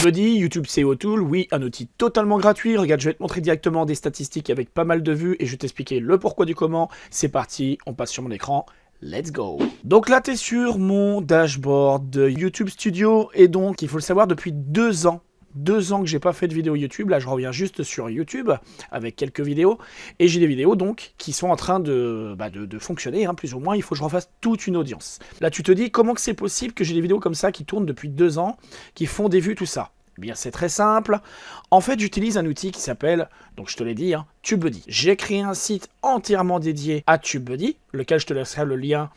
TubeBuddy, YouTube SEO Tool, oui, un outil totalement gratuit. Regarde, je vais te montrer directement des statistiques avec pas mal de vues et je vais t'expliquer le pourquoi du comment. C'est parti, on passe sur mon écran. Let's go. Donc là, tu es sur mon dashboard de YouTube Studio et donc, il faut le savoir, depuis 2 ans. 2 ans que j'ai pas fait de vidéo YouTube, là je reviens juste sur YouTube avec quelques vidéos et j'ai des vidéos donc qui sont en train de fonctionner, hein, plus ou moins. Il faut que je refasse toute une audience. Là tu te dis comment que c'est possible que j'ai des vidéos comme ça qui tournent depuis 2 ans, qui font des vues, tout ça. Eh bien c'est très simple, en fait j'utilise un outil qui s'appelle, donc je te l'ai dit, hein, TubeBuddy. J'ai créé un site entièrement dédié à TubeBuddy, lequel je te laisserai le lien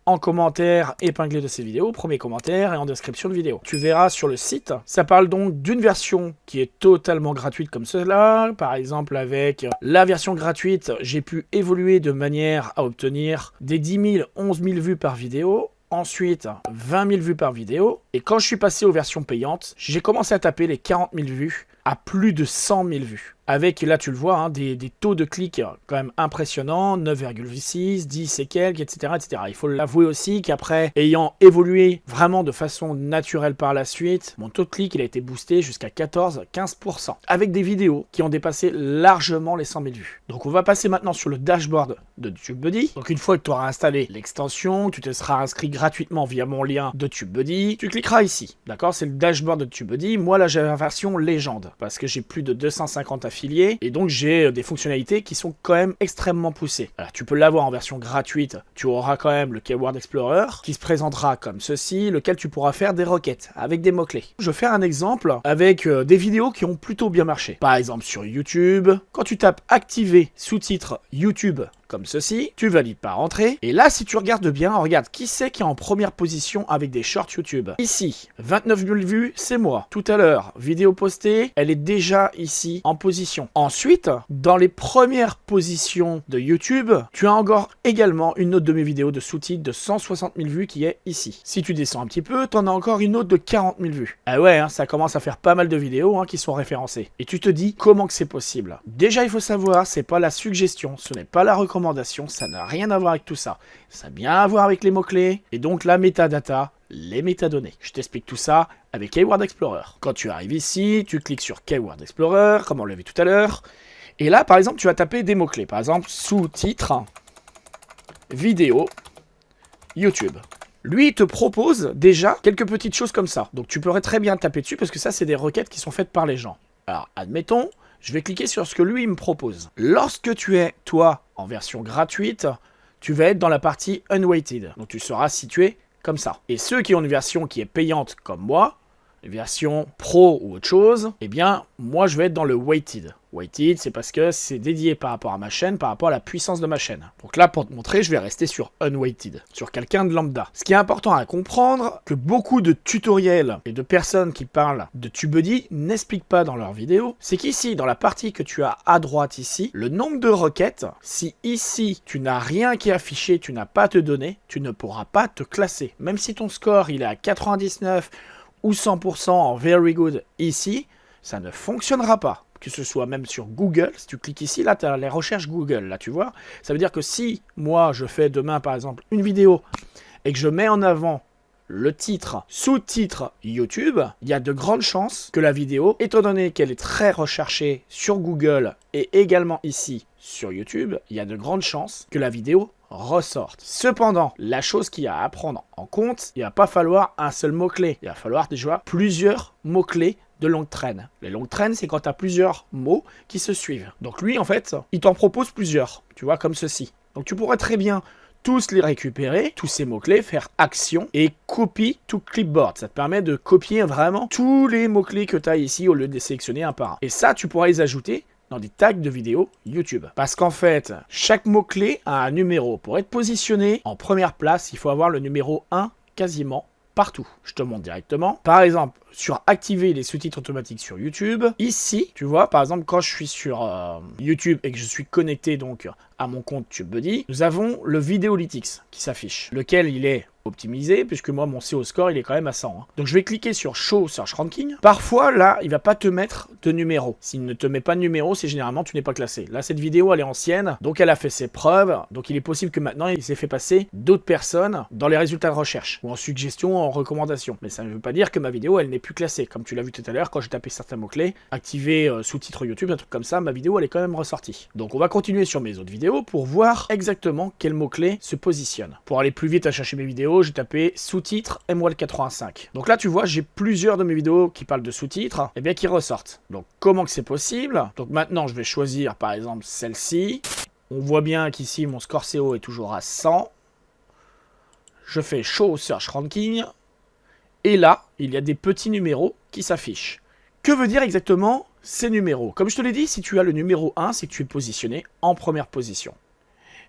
en commentaire épinglé de ces vidéos, premier commentaire et en description de vidéo. Tu verras sur le site, ça parle donc d'une version qui est totalement gratuite comme cela. Par exemple, avec la version gratuite, j'ai pu évoluer de manière à obtenir des 10 000, 11 000 vues par vidéo. Ensuite, 20 000 vues par vidéo. Et quand je suis passé aux versions payantes, j'ai commencé à taper les 40 000 vues à plus de 100 000 vues. Avec, là tu le vois, hein, des taux de clics quand même impressionnants, 9,6, 10 et quelques, etc., etc. Il faut l'avouer aussi qu'après, ayant évolué vraiment de façon naturelle par la suite, mon taux de clic il a été boosté jusqu'à 14-15%. Avec des vidéos qui ont dépassé largement les 100 000 vues. Donc on va passer maintenant sur le dashboard de TubeBuddy. Donc une fois que tu auras installé l'extension, tu te seras inscrit gratuitement via mon lien de TubeBuddy, tu cliqueras ici. D'accord, c'est le dashboard de TubeBuddy. Moi là j'ai la version légende parce que j'ai plus de 250 affiliés et donc j'ai des fonctionnalités qui sont quand même extrêmement poussées. Alors tu peux l'avoir en version gratuite, tu auras quand même le Keyword Explorer qui se présentera comme ceci, lequel tu pourras faire des requêtes avec des mots-clés. Je vais faire un exemple avec des vidéos qui ont plutôt bien marché. Par exemple sur YouTube, quand tu tapes activer sous-titres YouTube comme ceci, tu valides par entrée, et là si tu regardes bien, regarde qui c'est qui est en première position avec des shorts YouTube. Ici, 29 000 vues, c'est moi. Tout à l'heure, vidéo postée, elle est déjà ici en position. Ensuite, dans les premières positions de YouTube, tu as encore également une autre de mes vidéos de sous-titres de 160 000 vues qui est ici. Si tu descends un petit peu, tu en as encore une autre de 40 000 vues. Ah ouais, hein, ça commence à faire pas mal de vidéos hein, qui sont référencées. Et tu te dis, comment que c'est possible? Déjà, il faut savoir, c'est pas la suggestion, ce n'est pas la recommandation, ça n'a rien à voir avec tout ça. Ça a bien à voir avec les mots-clés et donc la métadata, les métadonnées. Je t'explique tout ça avec Keyword Explorer. Quand tu arrives ici, tu cliques sur Keyword Explorer, comme on l'a vu tout à l'heure. Et là, par exemple, tu vas taper des mots-clés. Par exemple, sous-titres, vidéo, YouTube. Lui, il te propose déjà quelques petites choses comme ça. Donc tu pourrais très bien taper dessus parce que ça, c'est des requêtes qui sont faites par les gens. Alors, admettons, je vais cliquer sur ce que lui il me propose. Lorsque tu es, toi, en version gratuite, tu vas être dans la partie Unweighted. Donc tu seras situé comme ça. Et ceux qui ont une version qui est payante comme moi, une version pro ou autre chose, eh bien, moi je vais être dans le Weighted. Weighted, c'est parce que c'est dédié par rapport à ma chaîne, par rapport à la puissance de ma chaîne. Donc là, pour te montrer, je vais rester sur Unweighted, sur quelqu'un de lambda. Ce qui est important à comprendre, que beaucoup de tutoriels et de personnes qui parlent de TubeBuddy n'expliquent pas dans leurs vidéos, c'est qu'ici, dans la partie que tu as à droite ici, le nombre de requêtes, si ici, tu n'as rien qui est affiché, tu n'as pas te donner, tu ne pourras pas te classer. Même si ton score, il est à 99 ou 100% en very good ici, ça ne fonctionnera pas. Que ce soit même sur Google, si tu cliques ici, là tu as les recherches Google, là tu vois. Ça veut dire que si moi je fais demain par exemple une vidéo et que je mets en avant le titre, sous-titre YouTube, il y a de grandes chances que la vidéo, étant donné qu'elle est très recherchée sur Google et également ici sur YouTube, il y a de grandes chances que la vidéo ressorte. Cependant, la chose qu'il y a à prendre en compte, il ne va pas falloir un seul mot-clé. Il va falloir déjà plusieurs mots-clés de longue traîne. Les longues traînes, c'est quand tu as plusieurs mots qui se suivent. Donc lui, en fait, il t'en propose plusieurs. Tu vois, comme ceci. Donc tu pourrais très bien tous les récupérer, tous ces mots-clés, faire action et copy to clipboard. Ça te permet de copier vraiment tous les mots-clés que tu as ici au lieu de les sélectionner un par un. Et ça, tu pourras les ajouter dans des tags de vidéos YouTube. Parce qu'en fait, chaque mot-clé a un numéro. Pour être positionné en première place, il faut avoir le numéro 1 quasiment partout. Je te montre directement. Par exemple, sur activer les sous-titres automatiques sur YouTube, ici, tu vois, par exemple, quand je suis sur YouTube et que je suis connecté donc à mon compte TubeBuddy, nous avons le Vidéolytics qui s'affiche, lequel il est optimisé, puisque moi mon SEO score il est quand même à 100. Donc je vais cliquer sur Show Search Ranking. Parfois là il va pas te mettre de numéro. S'il ne te met pas de numéro, c'est généralement tu n'es pas classé. Là cette vidéo elle est ancienne, donc elle a fait ses preuves, donc il est possible que maintenant il s'est fait passer d'autres personnes dans les résultats de recherche, ou en suggestion, en recommandation. Mais ça ne veut pas dire que ma vidéo elle n'est plus classée. Comme tu l'as vu tout à l'heure, quand j'ai tapé certains mots-clés, activer sous-titres YouTube, un truc comme ça, ma vidéo elle est quand même ressortie. Donc on va continuer sur mes autres vidéos pour voir exactement quels mots-clés se positionnent. Pour aller plus vite à chercher mes vidéos, j'ai tapé sous-titres MWAL85. Donc là, tu vois, j'ai plusieurs de mes vidéos qui parlent de sous-titres, et bien qui ressortent. Donc comment que c'est possible? Donc maintenant, je vais choisir par exemple celle-ci. On voit bien qu'ici, mon score SEO est toujours à 100. Je fais Show Search Ranking. Et là, il y a des petits numéros qui s'affichent. Que veut dire exactement ces numéros? Comme je te l'ai dit, si tu as le numéro 1, c'est que tu es positionné en première position.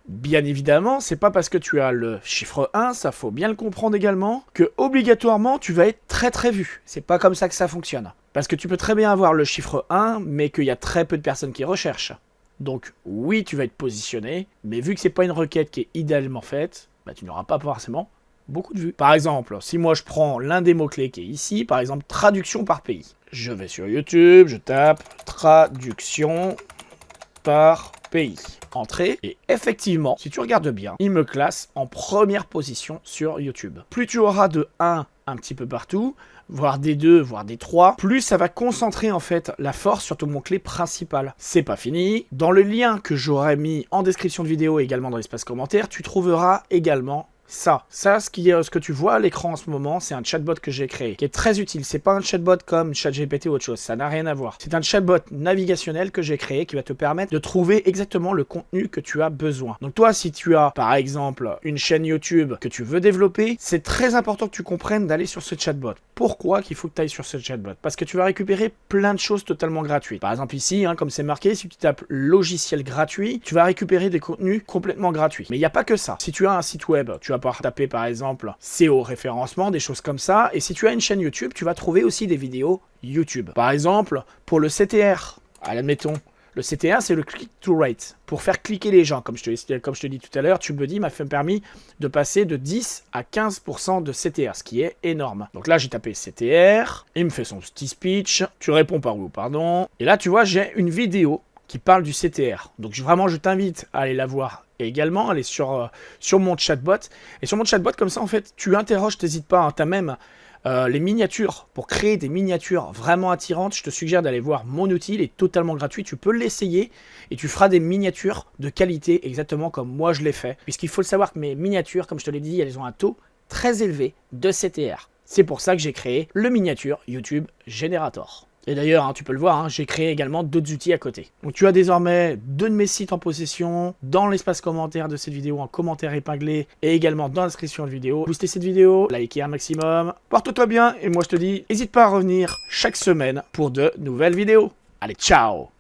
Bien évidemment, c'est pas parce que tu as le chiffre 1, ça faut bien le comprendre également, que obligatoirement tu vas être très vu. C'est pas comme ça que ça fonctionne. Parce que tu peux très bien avoir le chiffre 1, mais qu'il y a très peu de personnes qui recherchent. Donc oui, tu vas être positionné, mais vu que c'est pas une requête qui est idéalement faite, bah, tu n'auras pas forcément beaucoup de vues. Par exemple, si moi je prends l'un des mots-clés qui est ici, par exemple traduction par pays. Je vais sur YouTube, je tape traduction par pays. Entrée, et effectivement, si tu regardes bien, il me classe en première position sur YouTube. Plus tu auras de 1 un petit peu partout, voire des 2, voire des 3, plus ça va concentrer en fait la force sur ton mot-clé principal. C'est pas fini. Dans le lien que j'aurai mis en description de vidéo et également dans l'espace commentaire, tu trouveras également ça, ce que tu vois à l'écran en ce moment, c'est un chatbot que j'ai créé, qui est très utile. C'est pas un chatbot comme ChatGPT ou autre chose, ça n'a rien à voir. C'est un chatbot navigationnel que j'ai créé qui va te permettre de trouver exactement le contenu que tu as besoin. Donc toi, si tu as par exemple une chaîne YouTube que tu veux développer, c'est très important que tu comprennes d'aller sur ce chatbot. Pourquoi qu'il faut que tu ailles sur ce chatbot? Parce que tu vas récupérer plein de choses totalement gratuites. Par exemple ici, comme c'est marqué, si tu tapes logiciel gratuit, tu vas récupérer des contenus complètement gratuits. Mais il n'y a pas que ça. Si tu as un site web, tu vas pouvoir taper par exemple SEO référencement, des choses comme ça. Et si tu as une chaîne YouTube, tu vas trouver aussi des vidéos YouTube. Par exemple, pour le CTR, admettons, le CTR, c'est le click to rate. Pour faire cliquer les gens, comme je te dis tout à l'heure, TubeBuddy m'a permis de passer de 10 à 15% de CTR, ce qui est énorme. Donc là, j'ai tapé CTR, il me fait son petit speech, tu réponds par où, pardon. Et là, tu vois, j'ai une vidéo qui parle du CTR. Donc vraiment, je t'invite à aller la voir et également aller sur mon chatbot. Et sur mon chatbot, comme ça, en fait, tu interroges, t'hésites pas, tu as même les miniatures. Pour créer des miniatures vraiment attirantes, je te suggère d'aller voir mon outil, il est totalement gratuit, tu peux l'essayer et tu feras des miniatures de qualité exactement comme moi je l'ai fait. Puisqu'il faut le savoir que mes miniatures, comme je te l'ai dit, elles ont un taux très élevé de CTR. C'est pour ça que j'ai créé le miniature YouTube Generator. Et d'ailleurs, tu peux le voir, j'ai créé également d'autres outils à côté. Donc tu as désormais 2 de mes sites en possession, dans l'espace commentaire de cette vidéo, en commentaire épinglé, et également dans la description de vidéo. Boostez cette vidéo, likez un maximum, porte-toi bien, et moi je te dis, n'hésite pas à revenir chaque semaine pour de nouvelles vidéos. Allez, ciao!